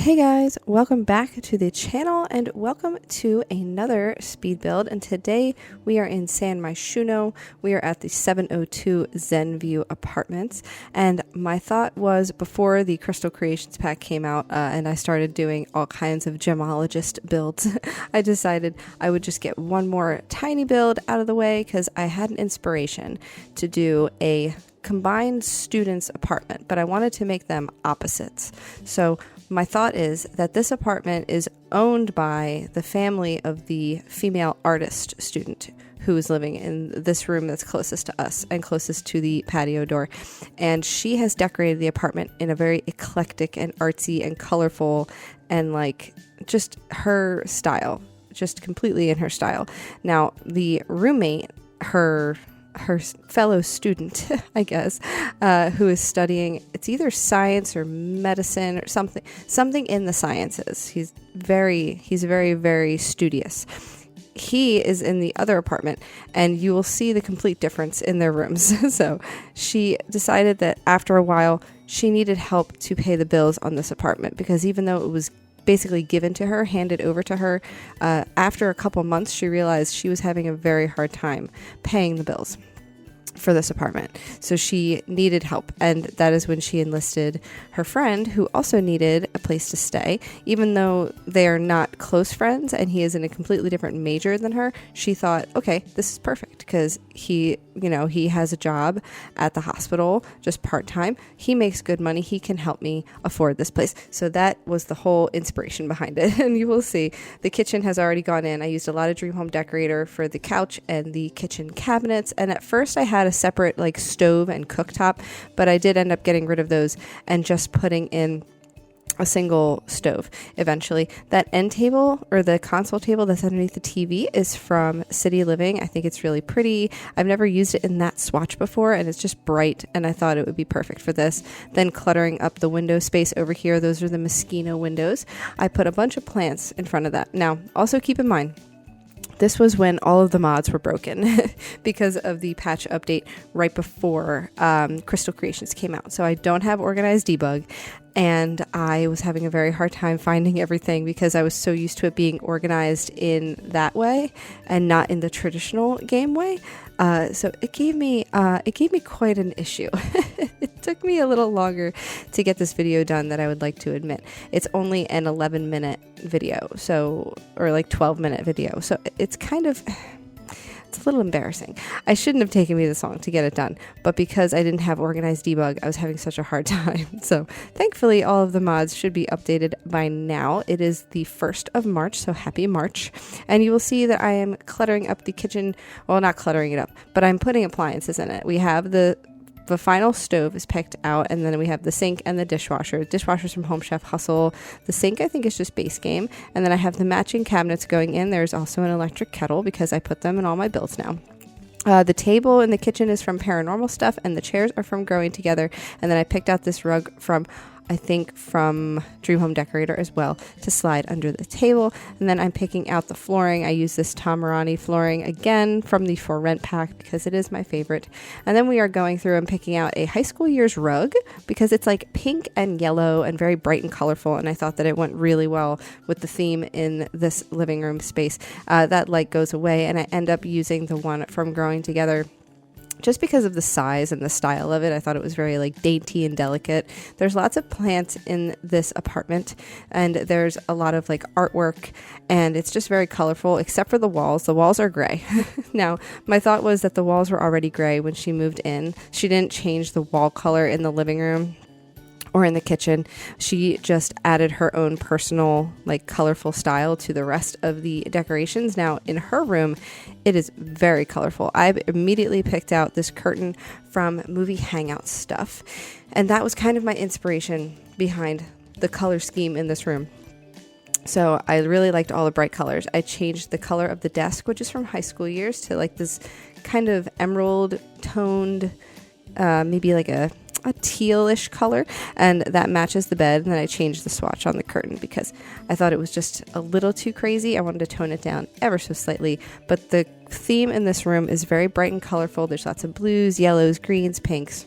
Hey guys, welcome back to the channel and welcome to another speed build. And today we are in San Myshuno. We are at the 702 Zen View Apartments. And my thought was, before the Crystal Creations pack came out and I started doing all kinds of gemologist builds, I decided I would just get one more tiny build out of the way because I had an inspiration to do a combined students apartment, but I wanted to make them opposites. So my thought is that this apartment is owned by the family of the female artist student who is living in this room that's closest to us and closest to the patio door. And she has decorated the apartment in a very eclectic and artsy and colorful and like just her style, just completely in her style. Now, the roommate, her fellow student, I guess, who is studying, it's either science or medicine or something in the sciences. He's very, very studious. He is in the other apartment, and you will see the complete difference in their rooms. So she decided that after a while, she needed help to pay the bills on this apartment, because even though it was basically given to her, handed over to her, after a couple months, she realized she was having a very hard time paying the bills for this apartment. So she needed help, and that is when she enlisted her friend, who also needed a place to stay. Even though they are not close friends and he is in a completely different major than her, she thought, okay, this is perfect, because he has a job at the hospital, just part-time. He makes good money. He can help me afford this place. So that was the whole inspiration behind it. And you will see the kitchen has already gone in. I used a lot of Dream Home Decorator for the couch and the kitchen cabinets. And at first I had a separate like stove and cooktop, but I did end up getting rid of those and just putting in a single stove eventually. That end table, or the console table that's underneath the TV, is from City Living. I think it's really pretty. I've never used it in that swatch before, and it's just bright, and I thought it would be perfect for this. Then cluttering up the window space over here, those are the Moschino windows. I put a bunch of plants in front of that. Now, also keep in mind, this was when all of the mods were broken because of the patch update right before Crystal Creations came out. So I don't have organized debug, and I was having a very hard time finding everything because I was so used to it being organized in that way and not in the traditional game way. So it gave me quite an issue. It took me a little longer to get this video done than I would like to admit. It's only an 11-minute video, or like 12-minute video. So it's a little embarrassing. I shouldn't have taken me this long to get it done, but because I didn't have organized debug, I was having such a hard time. So thankfully, all of the mods should be updated by now. It is the 1st of March, so happy March. And you will see that I am cluttering up the kitchen. Well, not cluttering it up, but I'm putting appliances in it. We have the final stove is picked out, and then we have the sink and the dishwasher. Dishwasher's from Home Chef Hustle. The sink, I think, is just base game. And then I have the matching cabinets going in. There's also an electric kettle because I put them in all my builds now. The table in the kitchen is from Paranormal Stuff, and the chairs are from Growing Together. And then I picked out this rug from Dream Home Decorator as well to slide under the table. And then I'm picking out the flooring. I use this Tamarani flooring again from the For Rent pack because it is my favorite. And then we are going through and picking out a high school years rug because it's like pink and yellow and very bright and colorful. And I thought that it went really well with the theme in this living room space. That light goes away, and I end up using the one from Growing Together. Just because of the size and the style of it, I thought it was very like dainty and delicate. There's lots of plants in this apartment, and there's a lot of like artwork, and it's just very colorful, except for the walls. The walls are gray. Now, my thought was that the walls were already gray when she moved in. She didn't change the wall color in the living room or in the kitchen. She just added her own personal, like, colorful style to the rest of the decorations. Now, in her room, it is very colorful. I immediately picked out this curtain from Movie Hangout Stuff, and that was kind of my inspiration behind the color scheme in this room. So I really liked all the bright colors. I changed the color of the desk, which is from High School Years, to like this kind of emerald toned, maybe like a tealish color, and that matches the bed. And then I changed the swatch on the curtain because I thought it was just a little too crazy. I wanted to tone it down ever so slightly, but the theme in this room is very bright and colorful. There's lots of blues, yellows, greens, pinks.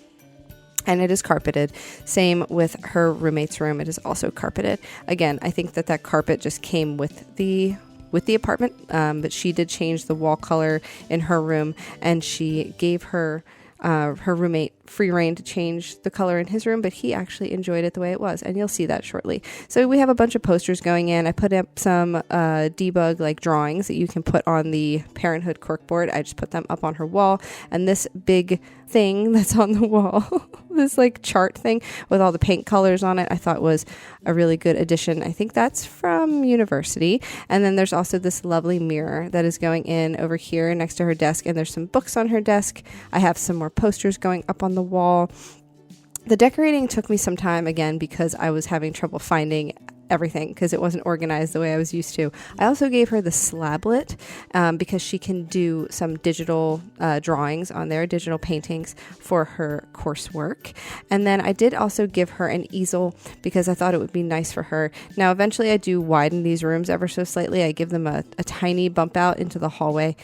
and it is carpeted. Same with her roommate's room. It is also carpeted. Again, I think that carpet just came with the apartment, but she did change the wall color in her room, and she gave her roommate free reign to change the color in his room, but he actually enjoyed it the way it was, and you'll see that shortly. So we have a bunch of posters going in. I put up some debug like drawings that you can put on the Parenthood corkboard. I just put them up on her wall, and this big thing that's on the wall, this like chart thing with all the paint colors on it, I thought was a really good addition. I think that's from university. And then there's also this lovely mirror that is going in over here next to her desk, and there's some books on her desk. I have some more posters going up on the wall. The decorating took me some time, again, because I was having trouble finding everything because it wasn't organized the way I was used to. I also gave her the slablet because she can do some digital drawings on there, digital paintings for her coursework. And then I did also give her an easel because I thought it would be nice for her. Now, eventually I do widen these rooms ever so slightly. I give them a tiny bump out into the hallway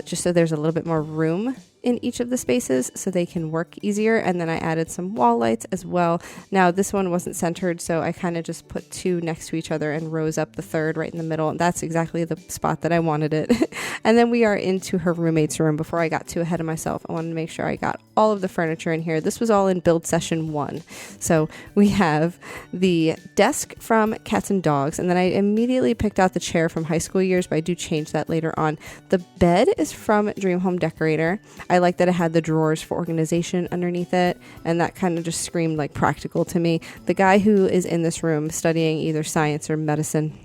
just so there's a little bit more room in each of the spaces so they can work easier. And then I added some wall lights as well. Now this one wasn't centered, so I kind of just put two next to each other and rose up the third right in the middle. And that's exactly the spot that I wanted it. And then we are into her roommate's room. Before I got too ahead of myself, I wanted to make sure I got all of the furniture in here. This was all in build session 1. So we have the desk from Cats and Dogs, and then I immediately picked out the chair from high school years, but I do change that later on. The bed is from Dream Home Decorator. I like that it had the drawers for organization underneath it, and that kind of just screamed like practical to me. The guy who is in this room studying either science or medicine,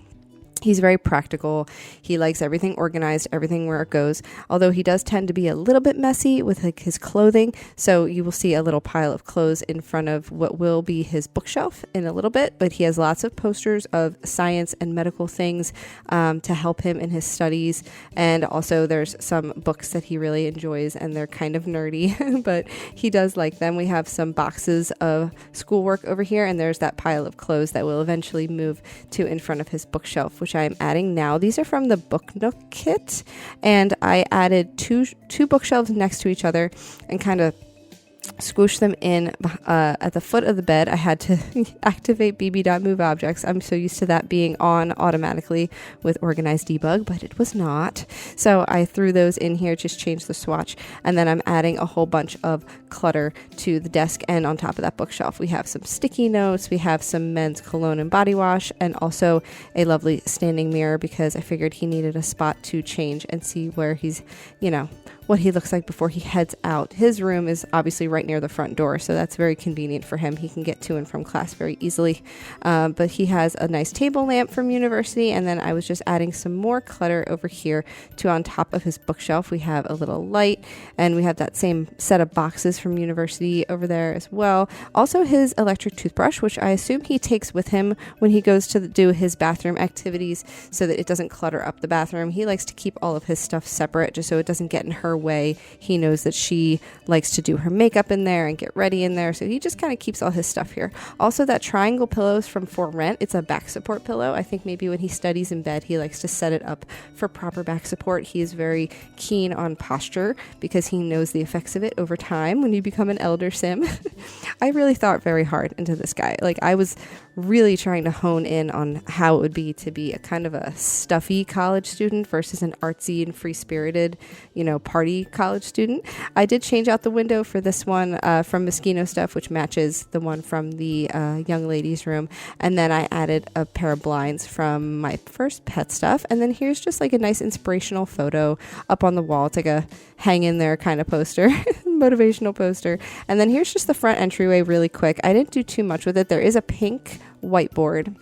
he's very practical. He likes everything organized, everything where it goes, although he does tend to be a little bit messy with like his clothing. So you will see a little pile of clothes in front of what will be his bookshelf in a little bit, but he has lots of posters of science and medical things to help him in his studies. And also there's some books that he really enjoys, and they're kind of nerdy, but he does like them. We have some boxes of schoolwork over here, and there's that pile of clothes that will eventually move to in front of his bookshelf, which I am adding now. These are from the Book Nook kit, and I added two bookshelves next to each other and kind of squish them in at the foot of the bed. I had to activate bb.move objects. I'm so used to that being on automatically with organized debug, but it was not. So I threw those in here, just changed the swatch, and then I'm adding a whole bunch of clutter to the desk. And on top of that bookshelf, we have some sticky notes, we have some men's cologne and body wash, and also a lovely standing mirror because I figured he needed a spot to change and see where he's, what he looks like before he heads out. His room is obviously right near the front door, so that's very convenient for him. He can get to and from class very easily. But he has a nice table lamp from university, and then I was just adding some more clutter over here to on top of his bookshelf. We have a little light, and we have that same set of boxes from university over there as well. Also his electric toothbrush, which I assume he takes with him when he goes to do his bathroom activities so that it doesn't clutter up the bathroom. He likes to keep all of his stuff separate just so it doesn't get in her way. He knows that she likes to do her makeup in there and get ready in there, so he just kind of keeps all his stuff here. Also, that triangle pillow is from For Rent. It's a back support pillow. I think maybe when he studies in bed, he likes to set it up for proper back support. He is very keen on posture because he knows the effects of it over time when you become an elder sim. I really thought very hard into this guy. Like, I was really trying to hone in on how it would be to be a kind of a stuffy college student versus an artsy and free-spirited, party college student. I did change out the window for this one from Moschino Stuff, which matches the one from the young ladies' room. And then I added a pair of blinds from my first pet stuff. And then here's just like a nice inspirational photo up on the wall. It's like a hang in there kind of poster, motivational poster. And then here's just the front entryway really quick. I didn't do too much with it. There is a pink whiteboard,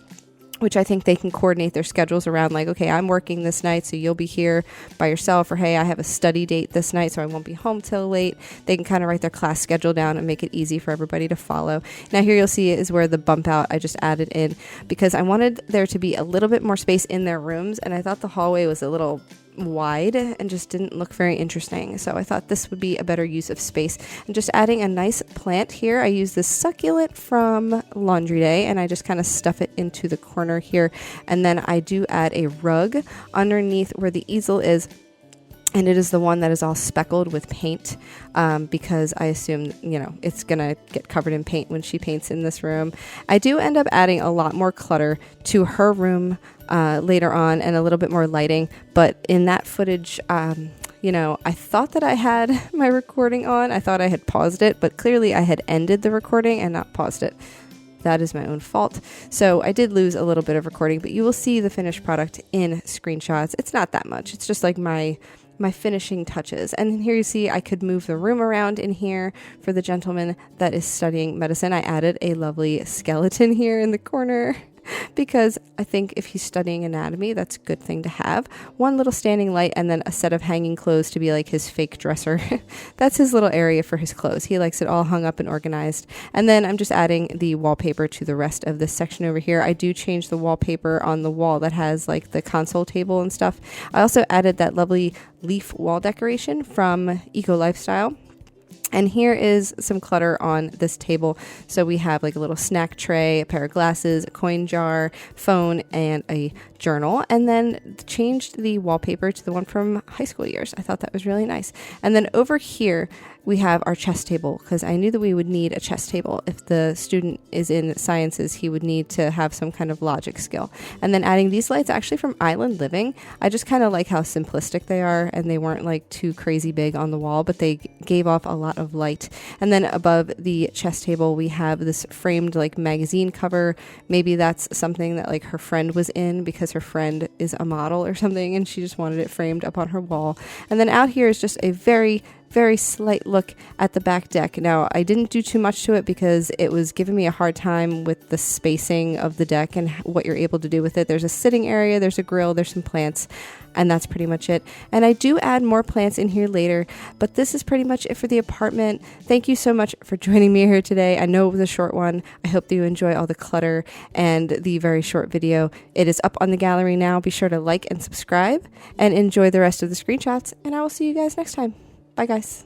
which I think they can coordinate their schedules around, like, okay, I'm working this night, so you'll be here by yourself, or hey, I have a study date this night, so I won't be home till late. They can kind of write their class schedule down and make it easy for everybody to follow. Now here you'll see is where the bump out I just added in because I wanted there to be a little bit more space in their rooms, and I thought the hallway was a little wide and just didn't look very interesting. So I thought this would be a better use of space. And just adding a nice plant here. I use this succulent from Laundry Day, and I just kind of stuff it into the corner here. And then I do add a rug underneath where the easel is. And it is the one that is all speckled with paint, because I assume, it's going to get covered in paint when she paints in this room. I do end up adding a lot more clutter to her room later on, and a little bit more lighting. But in that footage, I thought that I had my recording on. I thought I had paused it, but clearly I had ended the recording and not paused it. That is my own fault. So I did lose a little bit of recording, but you will see the finished product in screenshots. It's not that much. It's just like my finishing touches. And here you see I could move the room around in here for the gentleman that is studying medicine. I added a lovely skeleton here in the corner because I think if he's studying anatomy, that's a good thing to have. One little standing light and then a set of hanging clothes to be like his fake dresser. That's his little area for his clothes. He likes it all hung up and organized. And then I'm just adding the wallpaper to the rest of this section over here. I do change the wallpaper on the wall that has like the console table and stuff. I also added that lovely leaf wall decoration from Eco Lifestyle. And here is some clutter on this table. So we have like a little snack tray, a pair of glasses, a coin jar, phone, and a journal. And then changed the wallpaper to the one from high school years. I thought that was really nice. And then over here, we have our chess table, because I knew that we would need a chess table. If the student is in sciences, he would need to have some kind of logic skill. And then adding these lights actually from Island Living. I just kind of like how simplistic they are, and they weren't like too crazy big on the wall, but they gave off a lot of light. And then above the chess table, we have this framed like magazine cover. Maybe that's something that like her friend was in, because her friend is a model or something, and she just wanted it framed up on her wall. And then out here is just a very slight look at the back deck. Now, I didn't do too much to it because it was giving me a hard time with the spacing of the deck and what you're able to do with it. There's a sitting area, there's a grill, there's some plants, and that's pretty much it. And I do add more plants in here later, but this is pretty much it for the apartment. Thank you so much for joining me here today. I know it was a short one. I hope that you enjoy all the clutter and the very short video. It is up on the gallery now. Be sure to like and subscribe and enjoy the rest of the screenshots, and I will see you guys next time. Bye, guys.